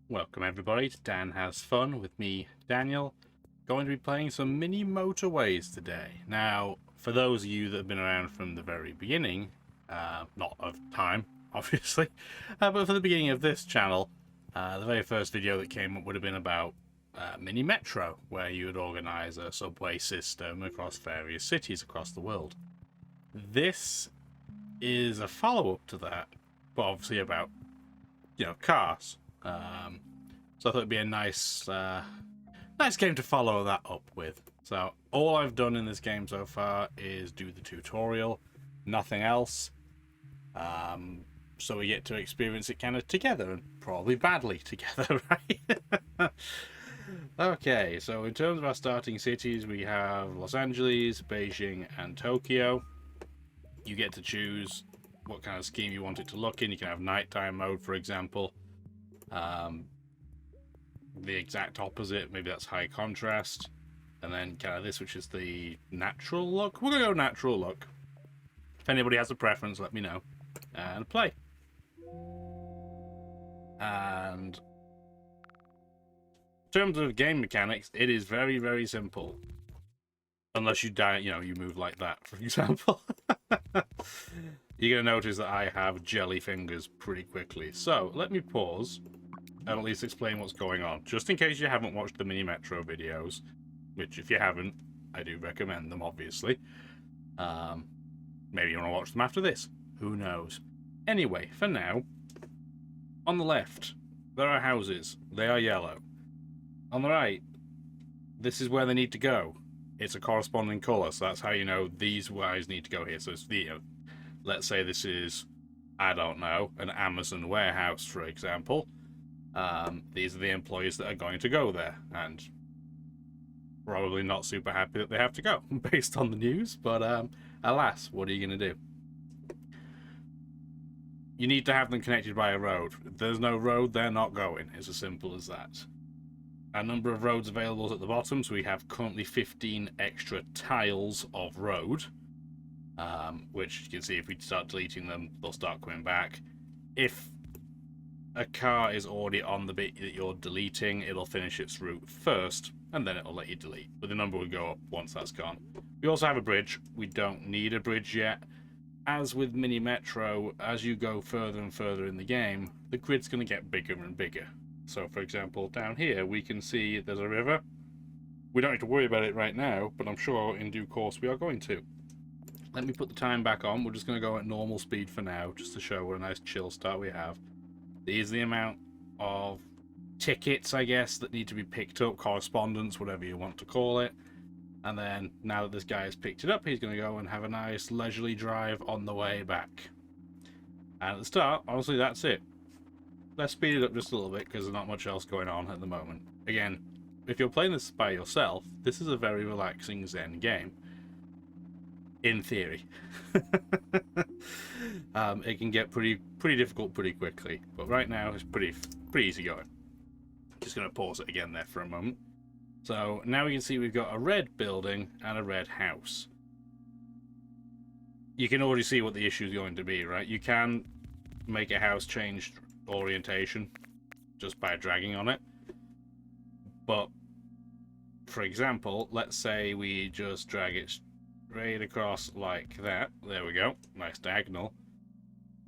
Welcome everybody to Dan Has Fun with me, Daniel. Going to be playing some mini Motorways today. Now, for those of you that have been around from the very beginning, not of time, obviously, but for the beginning of this channel, the very first video that came up would have been about mini Metro, where you would organise a subway system across various cities across the world. This is a follow-up to that, but obviously about, cars. So I thought it'd be a nice game to follow that up with. So all I've done in this game so far is do the tutorial, nothing else. So we get to experience it kind of together, and probably badly together, right? Okay, so in terms of our starting cities, we have Los Angeles, Beijing, and Tokyo. You get to choose what kind of scheme you want it to look in. You can have nighttime mode, for example. The exact opposite, maybe that's high contrast, and then kind of this, which is the natural look. We're gonna go natural look. If anybody has a preference, let me know and play. And in terms of game mechanics, it is very, very simple, unless you die, you move like that, for example. You're gonna notice that I have jelly fingers pretty quickly, so let me pause and at least explain what's going on, just in case you haven't watched the Mini Metro videos, which if you haven't, I do recommend them, obviously. Maybe you want to watch them after this, who knows. Anyway, for now, on the left, there are houses. They are yellow. On the right, this is where they need to go. It's a corresponding colour, so that's how you know these guys need to go here. So it's the, let's say this is, I don't know, an Amazon warehouse, for example. These are the employees that are going to go there, and probably not super happy that they have to go, based on the news, but alas, what are you going to do? You need to have them connected by a road. If there's no road, they're not going. It's as simple as that. A number of roads available at the bottom, so we have currently 15 extra tiles of road, which you can see if we start deleting them, they'll start coming back. If a car is already on the bit that you're deleting, it'll finish its route first, and then it'll let you delete. But the number will go up once that's gone. We also have a bridge. We don't need a bridge yet. As with Mini Metro, as you go further and further in the game, the grid's going to get bigger and bigger. So, for example, down here, we can see there's a river. We don't need to worry about it right now, but I'm sure in due course we are going to. Let me put the time back on. We're just going to go at normal speed for now, just to show what a nice chill start we have. These are the amount of tickets, I guess, that need to be picked up, correspondence, whatever you want to call it. And then, now that this guy has picked it up, he's going to go and have a nice leisurely drive on the way back. And at the start, honestly, that's it. Let's speed it up just a little bit, because there's not much else going on at the moment. Again, if you're playing this by yourself, this is a very relaxing Zen game. In theory. It can get pretty difficult pretty quickly, but right now it's pretty easy going. Just going to pause it again there for a moment. So now we can see we've got a red building and a red house. You can already see what the issue is going to be, right? You can make a house change orientation just by dragging on it, but for example, let's say we just drag it straight across like that. There we go. Nice diagonal.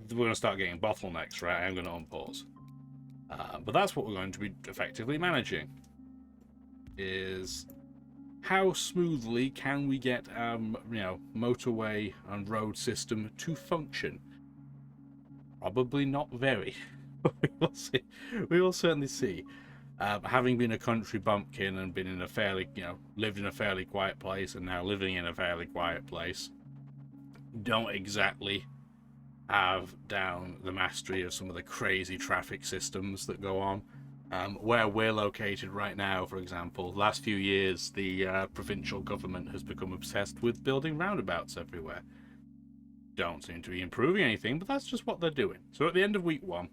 We're going to start getting bottlenecks, right? I'm going to unpause. But that's what we're going to be effectively managing. Is how smoothly can we get, motorway and road system to function? Probably not very. We will see. We will certainly see. Having been a country bumpkin and been in a fairly, lived in a fairly quiet place and now living in a fairly quiet place, don't exactly have down the mastery of some of the crazy traffic systems that go on. Where we're located right now, for example, last few years, the provincial government has become obsessed with building roundabouts everywhere. Don't seem to be improving anything, but that's just what they're doing. So at the end of week 1,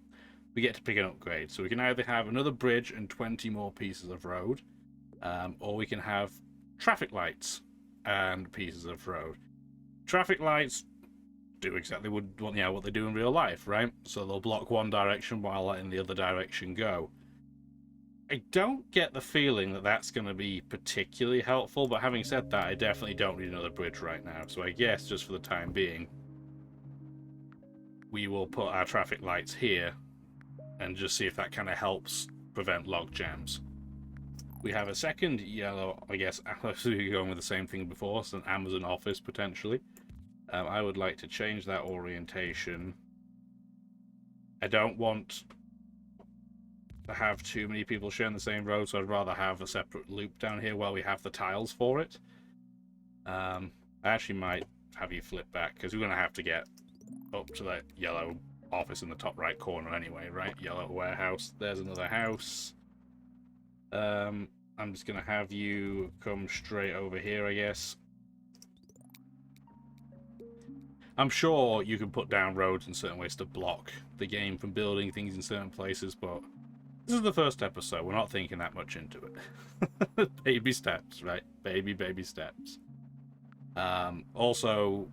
we get to pick an upgrade. So we can either have another bridge and 20 more pieces of road, or we can have traffic lights and pieces of road. Traffic lights do exactly what they do in real life, right? So they'll block one direction while letting the other direction go. I don't get the feeling that that's going to be particularly helpful, but having said that, I definitely don't need another bridge right now. So I guess, just for the time being, we will put our traffic lights here and just see if that kind of helps prevent log jams. We have a second yellow, I guess, we're going with the same thing before, so an Amazon office, potentially. I would like to change that orientation. I don't want to have too many people sharing the same road, so I'd rather have a separate loop down here while we have the tiles for it. I actually might have you flip back, because we're going to have to get up to that yellow office in the top right corner anyway, right? Yellow warehouse. There's another house. I'm just going to have you come straight over here, I guess. I'm sure you can put down roads in certain ways to block the game from building things in certain places, but this is the first episode. We're not thinking that much into it. Baby steps, right? Baby steps. Also,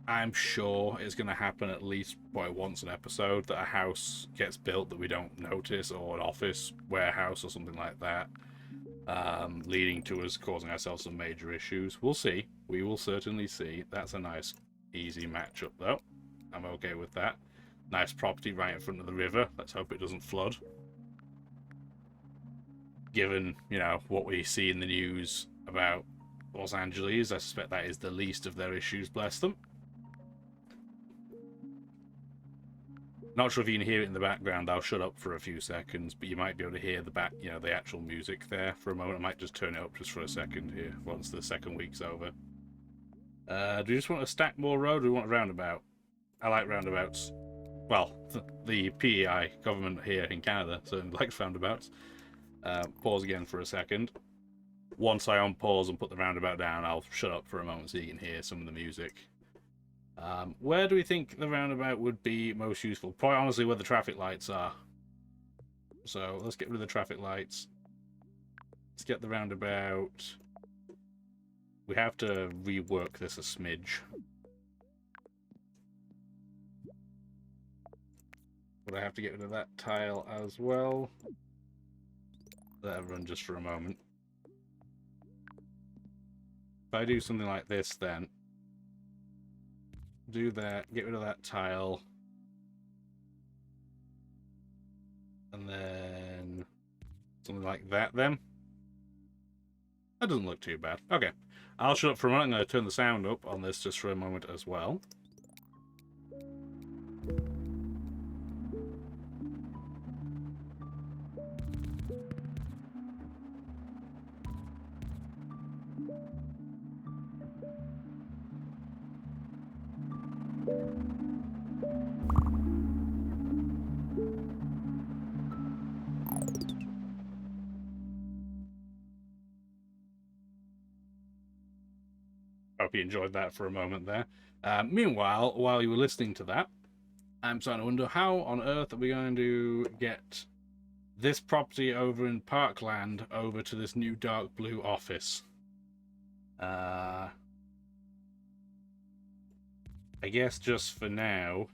I'm sure it's going to happen at least once an episode that a house gets built that we don't notice, or an office, warehouse, or something like that, leading to us causing ourselves some major issues. We'll see. We will certainly see. That's a nice, easy matchup, though. I'm okay with that. Nice property right in front of the river. Let's hope it doesn't flood. Given, you know, what we see in the news about Los Angeles, I suspect that is the least of their issues, bless them. Not sure if you can hear it in the background. I'll shut up for a few seconds, but you might be able to hear the actual music there for a moment. I might just turn it up just for a second here once the second week's over. Do you just want to stack more road, or do we want a roundabout? I like roundabouts. Well, the PEI government here in Canada certainly likes roundabouts. Pause again for a second. Once I unpause and put the roundabout down, I'll shut up for a moment so you can hear some of the music. Where do we think the roundabout would be most useful? Quite honestly, where the traffic lights are. So let's get rid of the traffic lights. Let's get the roundabout. We have to rework this a smidge. But I have to get rid of that tile as well. Let it run just for a moment. If I do something like this, then do that, get rid of that tile, and then something like that, then. That doesn't look too bad. Okay, I'll shut up for a moment. I'm going to turn the sound up on this just for a moment as well. Hope you enjoyed that for a moment there. Meanwhile, while you were listening to that, I'm starting to wonder how on earth are we going to get this property over in Parkland over to this new dark blue office. I guess just for now,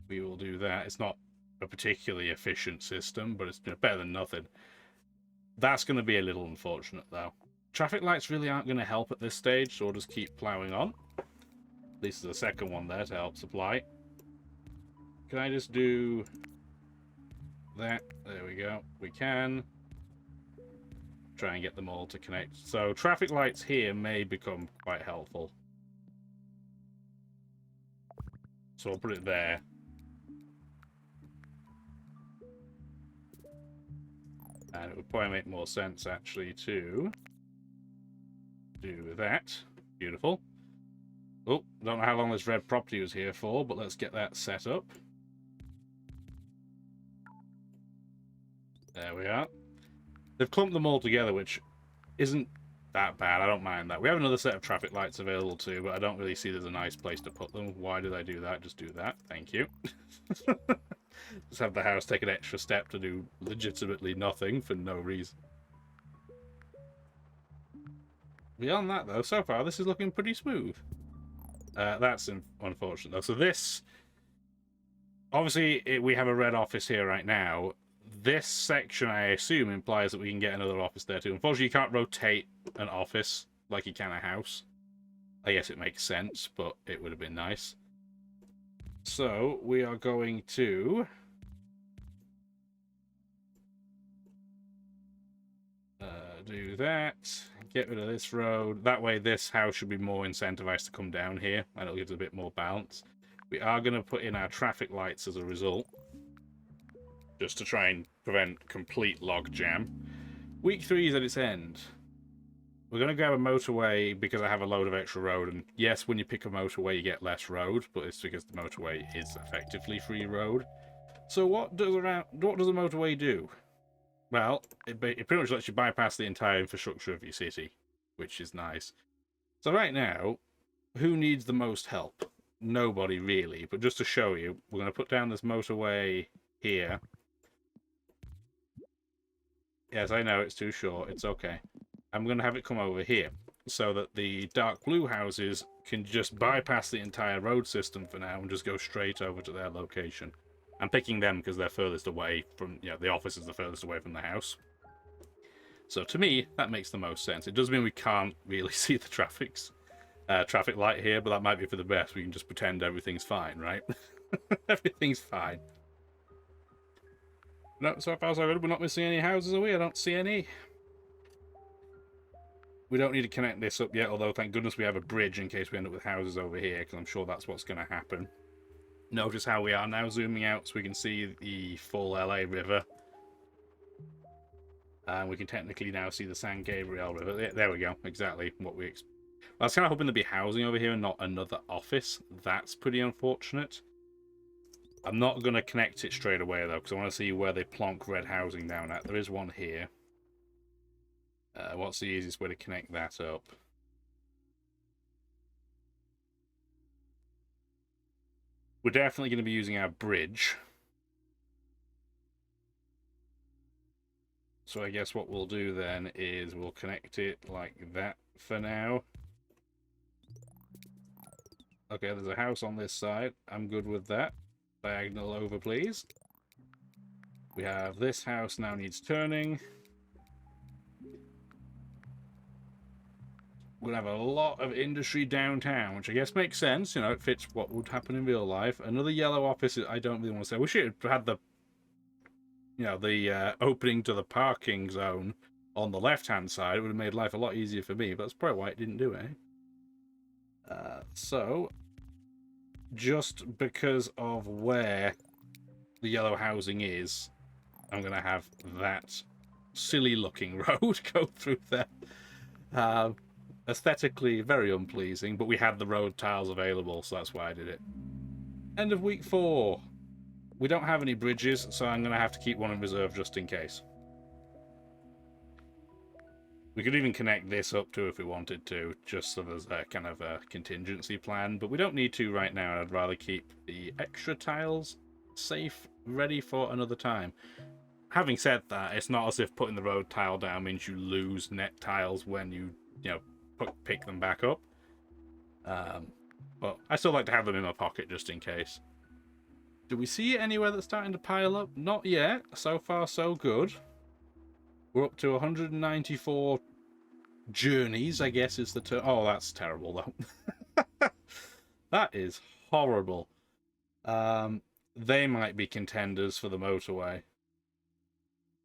we will do that. It's not a particularly efficient system, but it's better than nothing. That's going to be a little unfortunate, though. Traffic lights really aren't going to help at this stage, so we'll just keep ploughing on. At least there's a second one there to help supply. Can I just do that? There we go. We can. Try and get them all to connect. So traffic lights here may become quite helpful. So I'll put it there. And it would probably make more sense, actually, to do that. Beautiful. Oh, don't know how long this red property was here for, but let's get that set up. There we are. They've clumped them all together, which isn't that bad. I don't mind that. We have another set of traffic lights available too, but I don't really see there's a nice place to put them. Why did I do that? Just do that. Thank you. Just have the house take an extra step to do legitimately nothing for no reason. Beyond that, though, so far, this is looking pretty smooth. That's unfortunate, though. So this... Obviously, we have a red office here right now. this section, I assume, implies that we can get another office there too. Unfortunately, you can't rotate an office like you can a house. I guess it makes sense, but it would have been nice. So, we are going to... do that. Get rid of this road. That way, this house should be more incentivized to come down here, and it'll give us a bit more balance. We are going to put in our traffic lights as a result, just to try and prevent complete log jam. Week 3 is at its end. We're going to grab a motorway because I have a load of extra road. And yes, when you pick a motorway, you get less road, but it's because the motorway is effectively free road. So what does a motorway do? Well, it pretty much lets you bypass the entire infrastructure of your city, which is nice. So right now, who needs the most help? Nobody really. But just to show you, we're going to put down this motorway here. Yes, I know, it's too short. It's okay. I'm going to have it come over here so that the dark blue houses can just bypass the entire road system for now and just go straight over to their location. I'm picking them because they're furthest away from, the office is the furthest away from the house. So to me, that makes the most sense. It does mean we can't really see the traffic light here, but that might be for the best. We can just pretend everything's fine, right? Everything's fine. No, so far so good. We're not missing any houses, are we? I don't see any. We don't need to connect this up yet, although thank goodness we have a bridge in case we end up with houses over here, because I'm sure that's what's going to happen. Notice how we are now zooming out so we can see the full LA River. And we can technically now see the San Gabriel River. There we go, exactly what we expect. I was kind of hoping there'd be housing over here and not another office. That's pretty unfortunate. I'm not going to connect it straight away, though, because I want to see where they plonk red housing down at. There is one here. What's the easiest way to connect that up? We're definitely going to be using our bridge. So I guess what we'll do then is we'll connect it like that for now. Okay, there's a house on this side. I'm good with that. Diagonal over, please. We have this house now needs turning. We're going to have a lot of industry downtown, which I guess makes sense. It fits what would happen in real life. Another yellow office, I don't really want to say. I wish it had the, the opening to the parking zone on the left-hand side. It would have made life a lot easier for me, but that's probably why it didn't do it. So, just because of where the yellow housing is, I'm going to have that silly-looking road go through there. Aesthetically very unpleasing, but we had the road tiles available, so that's why I did it. End of week 4. We don't have any bridges, so I'm going to have to keep one in reserve just in case. We could even connect this up too if we wanted to, just so there's a kind of a contingency plan, but we don't need to right now. I'd rather keep the extra tiles safe, ready for another time. Having said that, it's not as if putting the road tile down means you lose net tiles when you pick them back up. But I still like to have them in my pocket just in case. Do we see it anywhere that's starting to pile up? Not yet. So far, so good. We're up to 194 journeys, I guess is the term. Oh, that's terrible, though. That is horrible. They might be contenders for the motorway.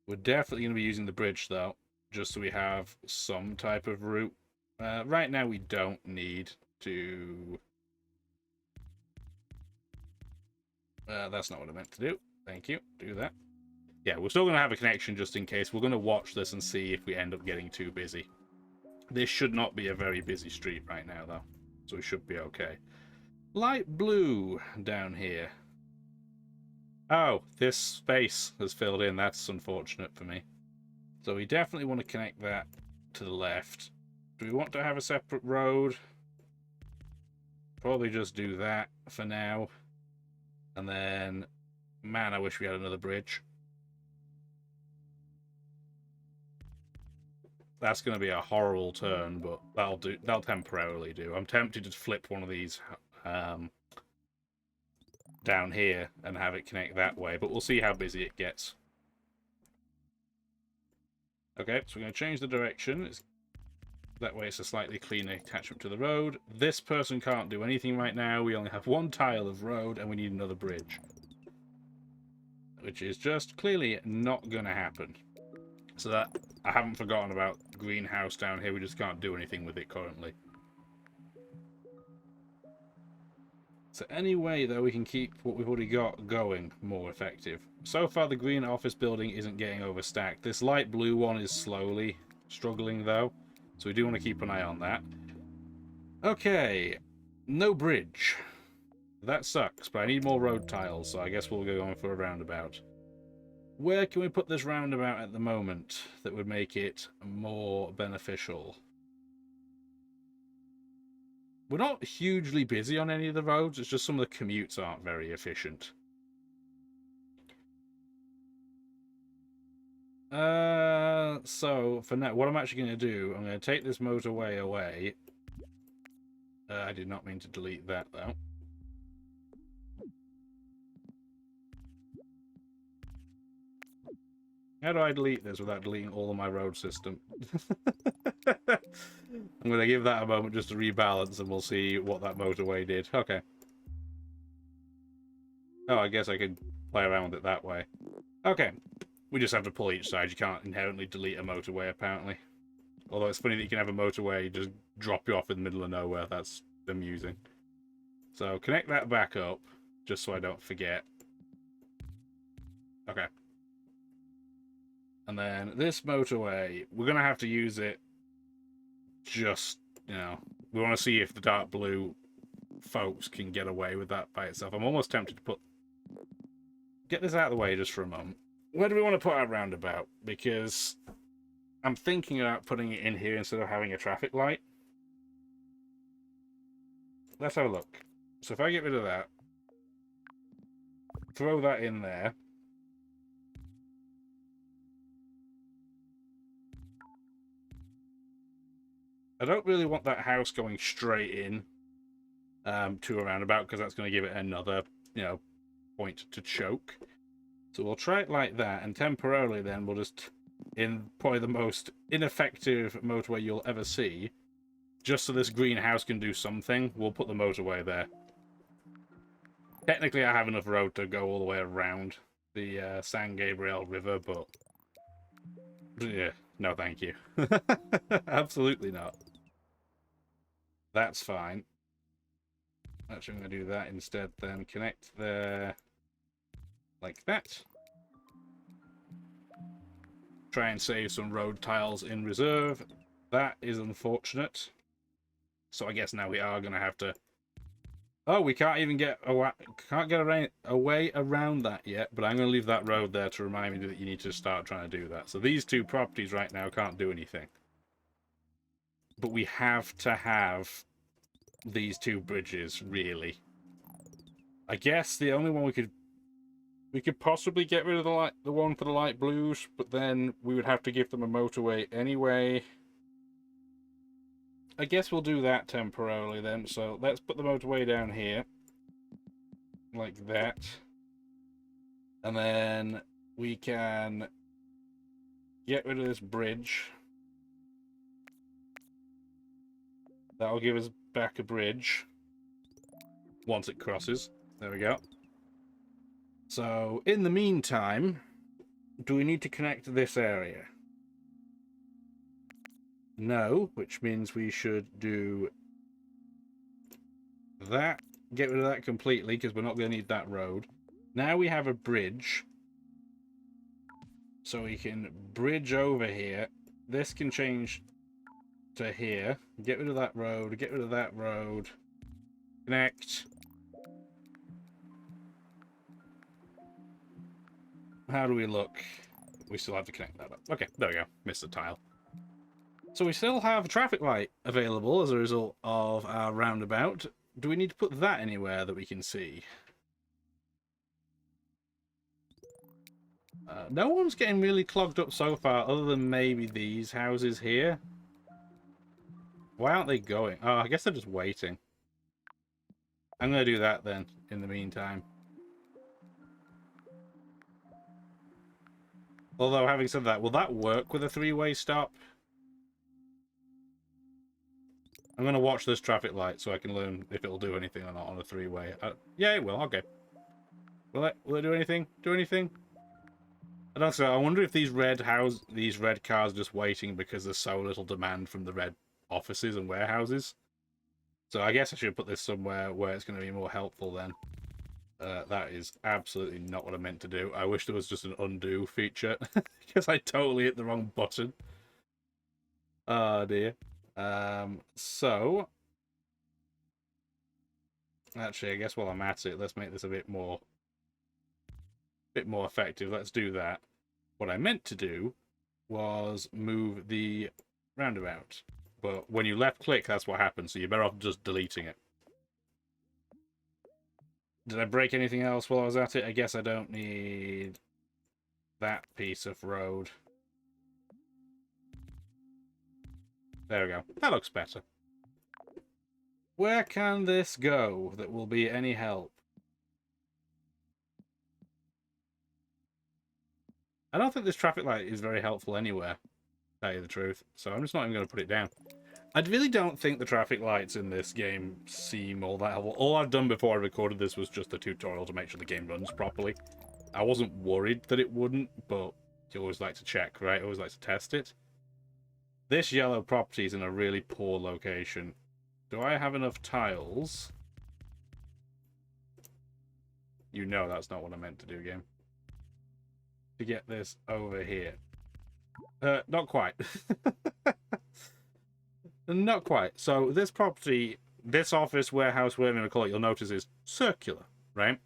We're definitely going to be using the bridge, though, just so we have some type of route. Right now, we don't need to... that's not what I meant to do. Thank you. Do that. Yeah, we're still going to have a connection just in case. We're going to watch this and see if we end up getting too busy. This should not be a very busy street right now, though. So we should be okay. Light blue down here. Oh, this space has filled in. That's unfortunate for me. So we definitely want to connect that to the left. Do we want to have a separate road? Probably just do that for now. And then, man, I wish we had another bridge. That's going to be a horrible turn, but that'll do. That'll temporarily do. I'm tempted to flip one of these down here and have it connect that way, but we'll see how busy it gets. Okay, so we're going to change the direction. That way it's a slightly cleaner attachment to the road. This person can't do anything right now. We only have one tile of road and we need another bridge. Which is just clearly not going to happen. So that, I haven't forgotten about the greenhouse down here. We just can't do anything with it currently. So any way, though, we can keep what we've already got going more effective. So far, the green office building isn't getting overstacked. This light blue one is slowly struggling, though. So we do want to keep an eye on that. Okay, no bridge. That sucks, but I need more road tiles, so I guess we'll go on for a roundabout. Where can we put this roundabout at the moment that would make it more beneficial? We're not hugely busy on any of the roads, it's just some of the commutes aren't very efficient. So, for now, what I'm actually going to do, I'm going to take this motorway away. I did not mean to delete that, though. How do I delete this without deleting all of my road system? I'm going to give that a moment just to rebalance and we'll see what that motorway did. Okay. Oh, I guess I could play around with it that way. Okay. We just have to pull each side. You can't inherently delete a motorway, apparently. Although it's funny that you can have a motorway just drop you off in the middle of nowhere. That's amusing. So connect that back up, just so I don't forget. Okay. And then this motorway, we're going to have to use it just, you know, we want to see if the dark blue folks can get away with that by itself. I'm almost tempted to get this out of the way just for a moment. Where do we want to put our roundabout? Because I'm thinking about putting it in here instead of having a traffic light. Let's have a look. So if I get rid of that, throw that in there. I don't really want that house going straight in to a roundabout because that's going to give it another, you know, point to choke. So we'll try it like that, and temporarily then we'll just, in probably the most ineffective motorway you'll ever see, just so this greenhouse can do something, we'll put the motorway there. Technically I have enough road to go all the way around the San Gabriel River, but yeah, no thank you. Absolutely not. That's fine. Actually, I'm going to do that instead then. Connect there like that. Try and save some road tiles in reserve. That is unfortunate. So I guess now we are going to have to... Oh, we can't even get a way around that yet, but I'm going to leave that road there to remind me that you need to start trying to do that. So these two properties right now can't do anything. But we have to have these two bridges, really. I guess the only one we could possibly get rid of the one for the light blues, but then we would have to give them a motorway anyway. I guess we'll do that temporarily then. So let's put the motorway down here. Like that. And then we can get rid of this bridge. That'll give us back a bridge. Once it crosses. There we go. So, in the meantime, do we need to connect this area? No, which means we should do that. Get rid of that completely, because we're not going to need that road. Now we have a bridge. So we can bridge over here. This can change to here. Get rid of that road. Get rid of that road. Connect. How do we look? We still have to connect that up. Okay, there we go. Missed the tile. So we still have a traffic light available as a result of our roundabout. Do we need to put that anywhere that we can see? No one's getting really clogged up so far, other than maybe these houses here. Why aren't they going? Oh, I guess they're just waiting. I'm going to do that then, in the meantime. Although, having said that, will that work with a three-way stop? I'm going to watch this traffic light so I can learn if it'll do anything or not on a three-way. Yeah, it will. Okay. Will it do anything? Do anything? I don't know. I wonder if these red cars are just waiting because there's so little demand from the red offices and warehouses. So I guess I should put this somewhere where it's going to be more helpful then. That is absolutely not what I meant to do. I wish there was just an undo feature because I totally hit the wrong button. Oh dear. So actually, I guess while I'm at it, let's make this a bit more effective. Let's do that. What I meant to do was move the roundabout, but when you left click, that's what happens. So you're better off just deleting it. Did I break anything else while I was at it? I guess I don't need that piece of road. There we go. That looks better. Where can this go that will be any help? I don't think this traffic light is very helpful anywhere, to tell you the truth. So I'm just not even going to put it down. I really don't think the traffic lights in this game seem all that helpful. All I've done before I recorded this was just a tutorial to make sure the game runs properly. I wasn't worried that it wouldn't, but you always like to check, right? Always like to test it. This yellow property is in a really poor location. Do I have enough tiles? You know that's not what I meant to do, game. To get this over here. Not quite. Not quite. So this property, this office, warehouse, whatever you want to call it, you'll notice is circular, right?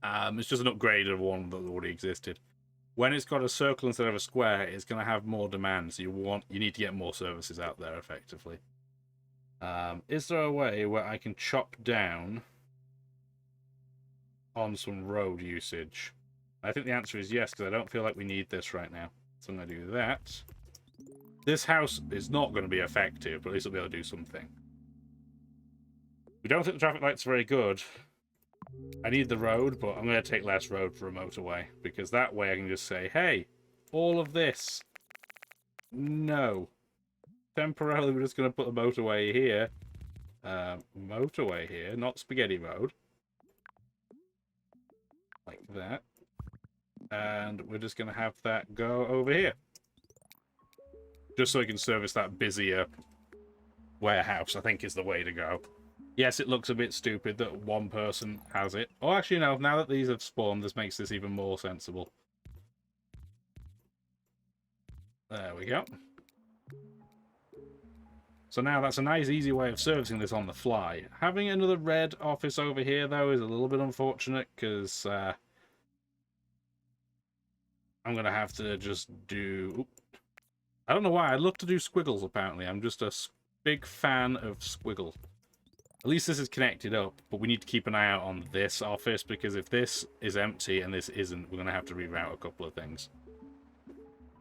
It's just an upgrade of one that already existed. When it's got a circle instead of a square, it's going to have more demand. So you need to get more services out there effectively. Is there a way where I can chop down on some road usage? I think the answer is yes, because I don't feel like we need this right now. So I'm going to do that. This house is not going to be effective, but at least it'll be able to do something. We don't think the traffic light's very good. I need the road, but I'm going to take less road for a motorway, because that way I can just say, hey, all of this. No. Temporarily, we're just going to put the motorway here. Motorway here, not spaghetti road. Like that. And we're just going to have that go over here. Just so we can service that busier warehouse, I think is the way to go. Yes, it looks a bit stupid that one person has it. Oh, actually, no. Now that these have spawned, this makes this even more sensible. There we go. So now that's a nice, easy way of servicing this on the fly. Having another red office over here, though, is a little bit unfortunate, because I'm going to have to just do... Oop. I don't know why. I'd love to do squiggles, apparently. I'm just a big fan of squiggle. At least this is connected up, but we need to keep an eye out on this office, because if this is empty and this isn't, we're going to have to reroute a couple of things.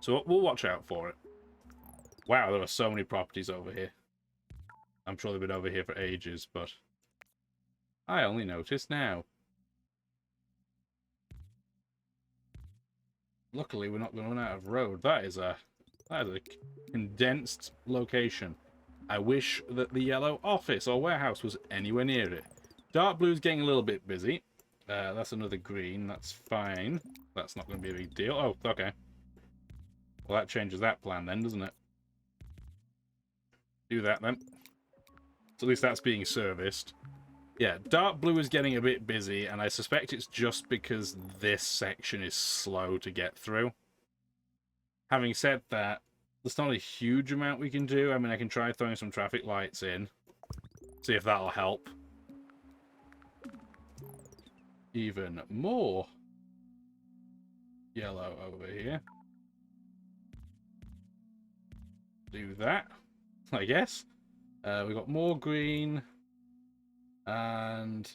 So we'll watch out for it. Wow, there are so many properties over here. I'm sure they've been over here for ages, but I only noticed now. Luckily, we're not going to run out of road. That is a condensed location. I wish that the yellow office or warehouse was anywhere near it. Dark blue's getting a little bit busy. That's another green. That's fine. That's not going to be a big deal. Oh, okay. Well, that changes that plan then, doesn't it? Do that then. So at least that's being serviced. Yeah, dark blue is getting a bit busy, and I suspect it's just because this section is slow to get through. Having said that, there's not a huge amount we can do. I mean, I can try throwing some traffic lights in. See if that'll help. Even more yellow over here. Do that, I guess. We've got more green. And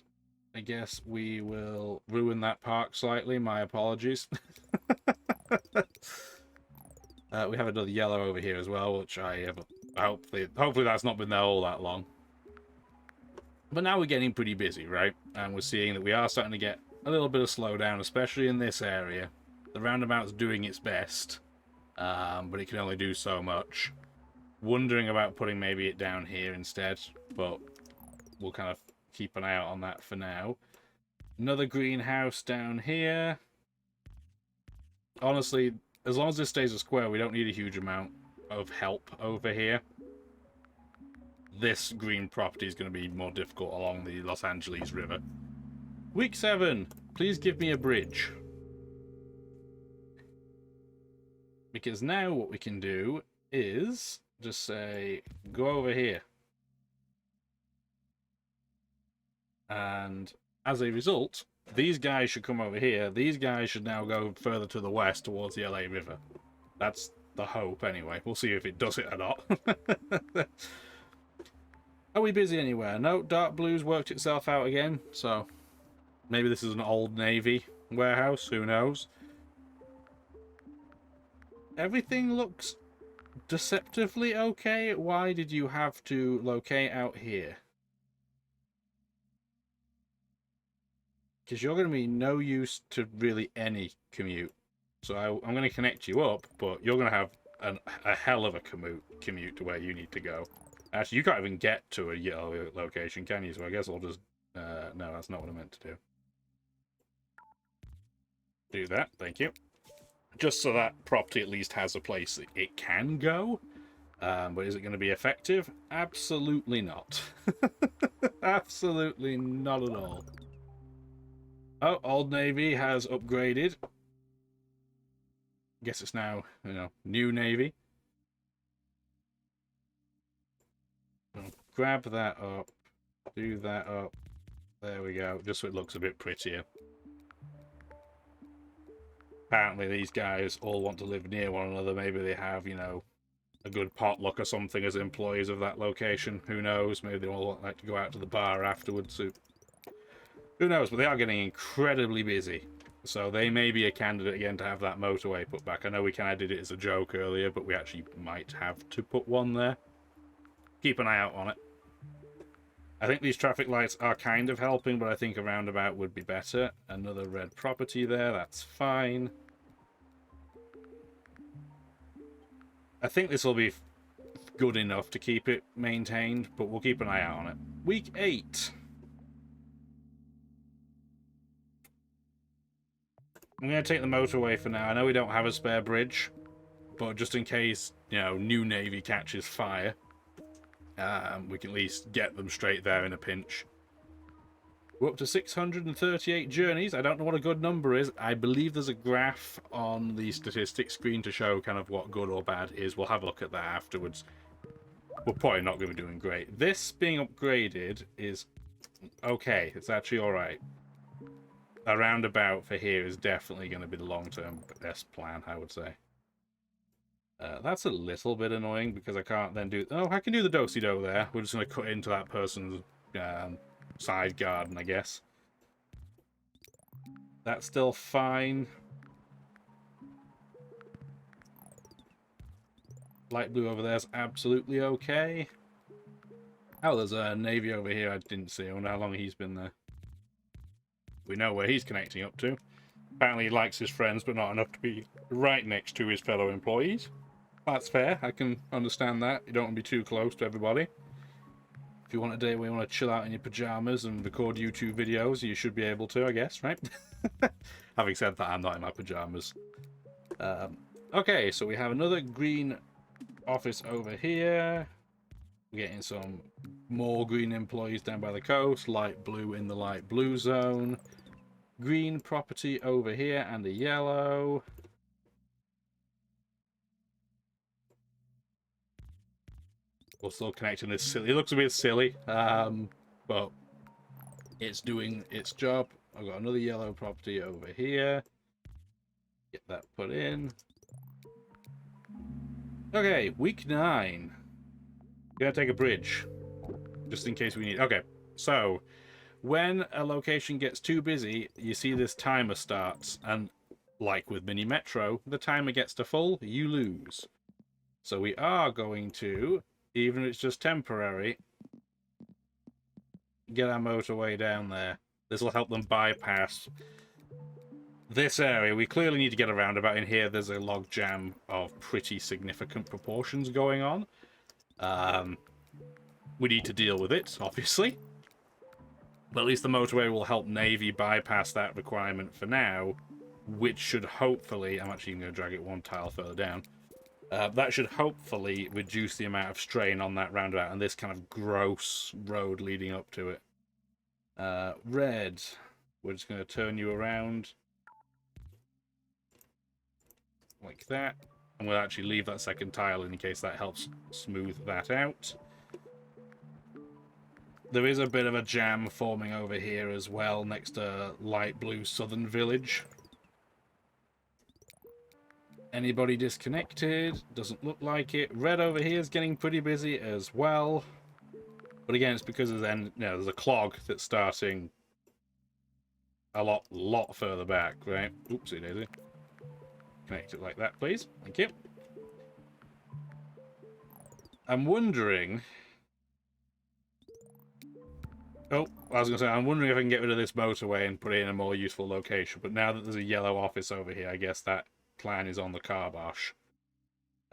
I guess we will ruin that park slightly. My apologies. We have another yellow over here as well, which I have. Hopefully that's not been there all that long. But now we're getting pretty busy, right? And we're seeing that we are starting to get a little bit of slowdown, especially in this area. The roundabout's doing its best, but it can only do so much. Wondering about putting maybe it down here instead, but we'll kind of keep an eye out on that for now. Another greenhouse down here. Honestly, as long as this stays a square, we don't need a huge amount of help over here. This green property is going to be more difficult along the Los Angeles River. Week 7. Please give me a bridge. Because now what we can do is just say, go over here. And as a result, these guys should come over here. These guys should now go further to the west towards the LA River. That's the hope, anyway. We'll see if it does it or not. Are we busy anywhere? No, Dark Blue's worked itself out again, so maybe this is an old Navy warehouse. Who knows? Everything looks deceptively okay. Why did you have to locate out here? Because you're going to be no use to really any commute. So I'm going to connect you up, but you're going to have a hell of a commute to where you need to go. Actually, you can't even get to a yellow location, can you? So I guess I'll just... no, that's not what I meant to do. Do that, thank you. Just so that property at least has a place it can go. But is it going to be effective? Absolutely not. Absolutely not at all. Oh, Old Navy has upgraded. Guess it's now, you know, New Navy. So grab that up. Do that up. There we go. Just so it looks a bit prettier. Apparently these guys all want to live near one another. Maybe they have, you know, a good potluck or something as employees of that location. Who knows? Maybe they all like to go out to the bar afterwards. So who knows? But they are getting incredibly busy. So they may be a candidate again to have that motorway put back. I know we kind of did it as a joke earlier, but we actually might have to put one there. Keep an eye out on it. I think these traffic lights are kind of helping, but I think a roundabout would be better. Another red property there, that's fine. I think this will be good enough to keep it maintained, but we'll keep an eye out on it. Week 8. I'm going to take the motorway for now. I know we don't have a spare bridge, but just in case, you know, New Navy catches fire, we can at least get them straight there in a pinch. We're up to 638 journeys. I don't know what a good number is. I believe there's a graph on the statistics screen to show kind of what good or bad is. We'll have a look at that afterwards. We're probably not going to be doing great. This being upgraded is okay. It's actually alright. A roundabout for here is definitely going to be the long-term best plan, I would say. That's a little bit annoying because I can't then do... Oh, I can do the do-si-do there. We're just going to cut into that person's side garden, I guess. That's still fine. Light blue over there is absolutely okay. Oh, there's a Navy over here I didn't see. I wonder how long he's been there. We know where he's connecting up to. Apparently he likes his friends, but not enough to be right next to his fellow employees. That's fair. I can understand that. You don't want to be too close to everybody. If you want a day where you want to chill out in your pajamas and record YouTube videos, you should be able to, I guess, right? Having said that, I'm not in my pajamas. Okay, so we have another green office over here. We're getting some more green employees down by the coast. Light blue in the light blue zone. Green property over here and a yellow. We're still connecting this silly. It looks a bit silly, but it's doing its job. I've got another yellow property over here. Get that put in. Okay, week 9. Gonna take a bridge, just in case we need. Okay, so when a location gets too busy, you see this timer starts, and like with Mini Metro, the timer gets to full, you lose. So we are going to, even if it's just temporary, get our motorway down there. This will help them bypass this area, we clearly need to get a roundabout in here. There's a log jam of pretty significant proportions going on. We need to deal with it, obviously. But at least the motorway will help Navy bypass that requirement for now, which should hopefully... I'm actually going to drag it one tile further down. That should hopefully reduce the amount of strain on that roundabout and this kind of gross road leading up to it. Red, we're just going to turn you around like that. And we'll actually leave that second tile in case that helps smooth that out. There is a bit of a jam forming over here as well, next to light blue southern village. Anybody disconnected? Doesn't look like it. Red over here is getting pretty busy as well. But again, it's because there's a clog that's starting a lot further back, right? Oopsie daisy. Connect it like that, please. Thank you. I'm wondering... Oh, I was going to say, I'm wondering if I can get rid of this motorway and put it in a more useful location. But now that there's a yellow office over here, I guess that plan is on the carbosh.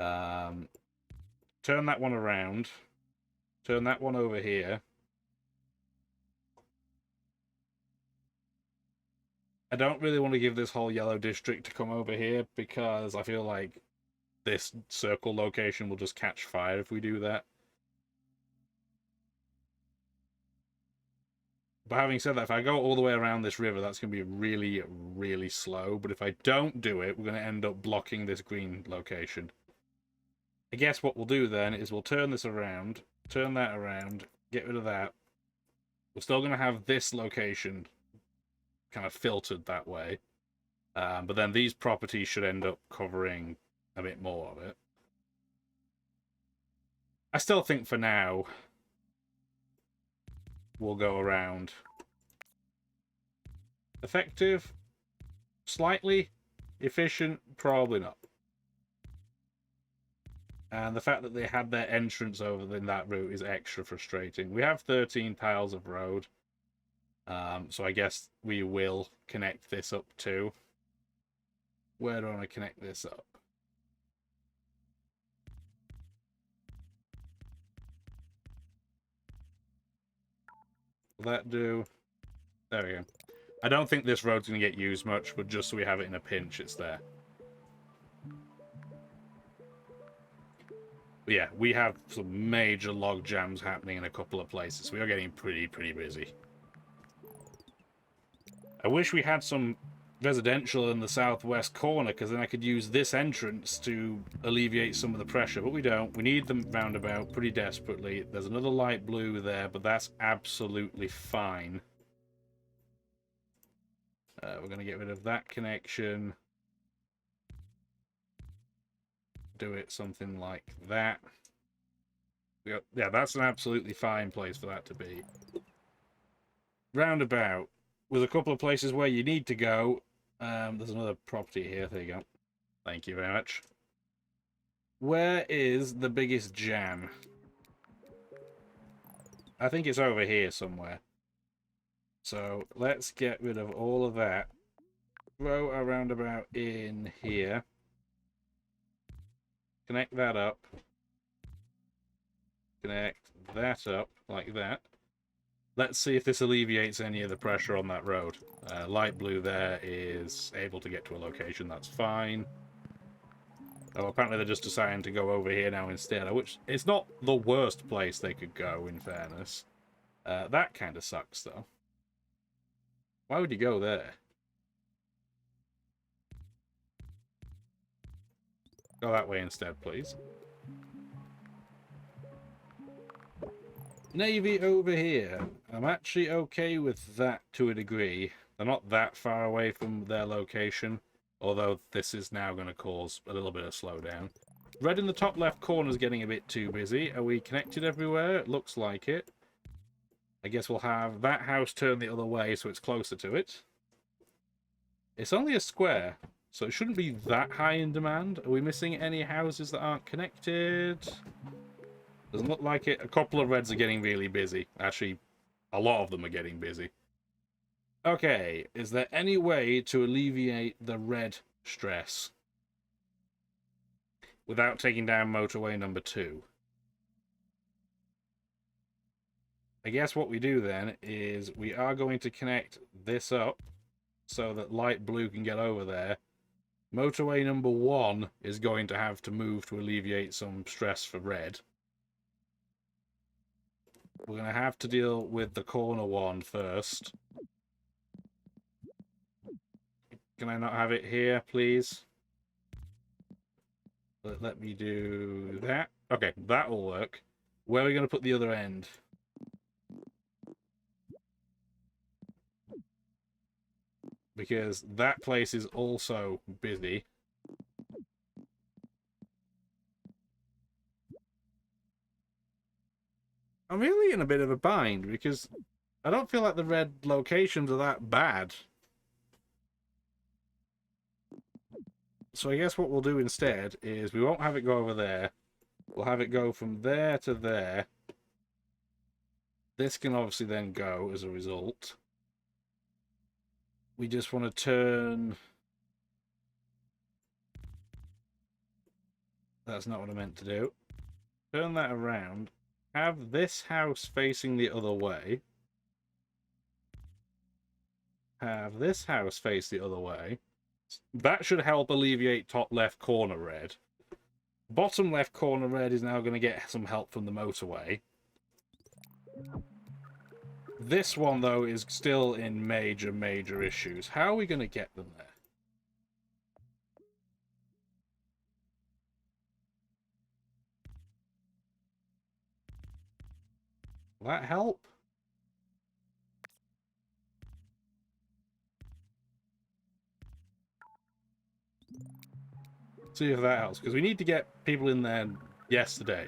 Turn that one around. Turn that one over here. I don't really want to give this whole yellow district to come over here because I feel like this circle location will just catch fire if we do that. But having said that, if I go all the way around this river, that's going to be really, really slow. But if I don't do it, we're going to end up blocking this green location. I guess what we'll do then is we'll turn this around, turn that around, get rid of that. We're still going to have this location kind of filtered that way. But then these properties should end up covering a bit more of it. I still think for now... we'll go around. Effective? Slightly? Efficient? Probably not. And the fact that they had their entrance over in that route is extra frustrating. We have 13 tiles of road. So I guess we will connect this up too. Where do I want to connect this up? Will that do? There we go. I don't think this road's going to get used much, but just so we have it in a pinch, it's there. But yeah, we have some major log jams happening in a couple of places. We are getting pretty busy. I wish we had some residential in the southwest corner, because then I could use this entrance to alleviate some of the pressure, but we don't. We need the roundabout pretty desperately. There's another light blue there, but that's absolutely fine. We're going to get rid of that connection. Do it something like that. Yeah, that's an absolutely fine place for that to be. Roundabout. There's a couple of places where you need to go. There's another property here. There you go. Thank you very much. Where is the biggest jam? I think it's over here somewhere. So let's get rid of all of that. Throw a roundabout in here. Connect that up. Connect that up like that. Let's see if this alleviates any of the pressure on that road. Light blue there is able to get to a location, that's fine. Oh, apparently they're just deciding to go over here now instead, which it's not the worst place they could go, in fairness. That kind of sucks, though. Why would you go there? Go that way instead, please. Navy over here. I'm actually okay with that to a degree. They're not that far away from their location, although this is now going to cause a little bit of slowdown. Red in the top left corner is getting a bit too busy. Are we connected everywhere? It looks like it. I guess we'll have that house turn the other way so it's closer to it. It's only a square, so it shouldn't be that high in demand. Are we missing any houses that aren't connected? Doesn't look like it. A couple of reds are getting really busy. Actually, a lot of them are getting busy. Okay, is there any way to alleviate the red stress without taking down motorway number 2? I guess what we do then is we are going to connect this up so that light blue can get over there. Motorway number 1 is going to have to move to alleviate some stress for red. We're going to have to deal with the corner one first. Can I not have it here, please? Let me do that. Okay, that will work. Where are we going to put the other end? Because that place is also busy. I'm really in a bit of a bind because I don't feel like the red locations are that bad. So I guess what we'll do instead is we won't have it go over there. We'll have it go from there to there. This can obviously then go as a result. We just want to turn... That's not what I meant to do. Turn that around. Have this house facing the other way. Have this house face the other way. That should help alleviate top left corner red. Bottom left corner red is now going to get some help from the motorway. This one, though, is still in major issues. How are we going to get them there? Will that help? See if that helps, because we need to get people in there yesterday.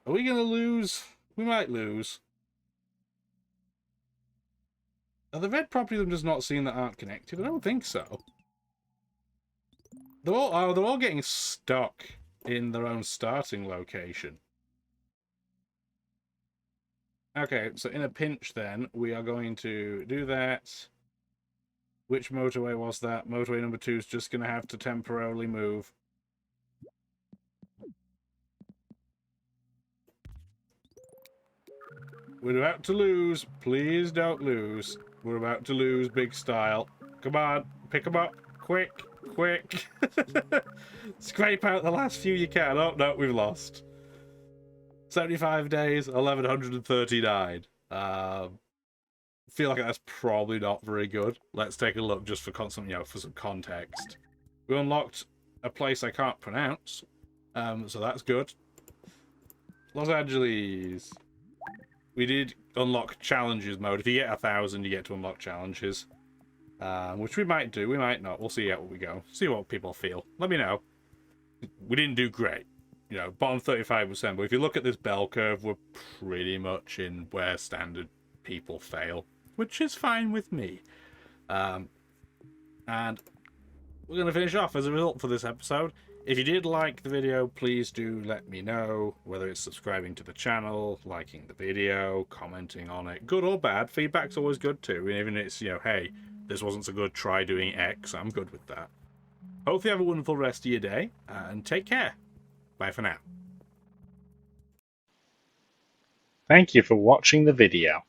Are we going to lose? We might lose. Are the red properties I'm just not seeing that aren't connected? I don't think so. They're all getting stuck in their own starting location. Okay, so in a pinch then, we are going to do that. Which motorway was that? Motorway number 2 is just going to have to temporarily move. We're about to lose. Please don't lose. We're about to lose big style. Come on, pick them up. Quick, quick. Scrape out the last few you can. Oh, no, we've lost. 75 days, 1139. Feel like that's probably not very good. Let's take a look just for for some context. We unlocked a place I can't pronounce, so that's good. Los Angeles. We did unlock challenges mode. If you get 1,000, you get to unlock challenges, which we might do. We might not. We'll see how we go. See what people feel. Let me know. We didn't do great. You know, bottom 35%. But if you look at this bell curve, we're pretty much in where standard people fail, which is fine with me. And we're going to finish off as a result for this episode. If you did like the video, please do let me know, whether it's subscribing to the channel, liking the video, commenting on it. Good or bad, feedback's always good too. Even if it's, hey, this wasn't so good, try doing X. I'm good with that. Hope you have a wonderful rest of your day, and take care. Bye for now. Thank you for watching the video.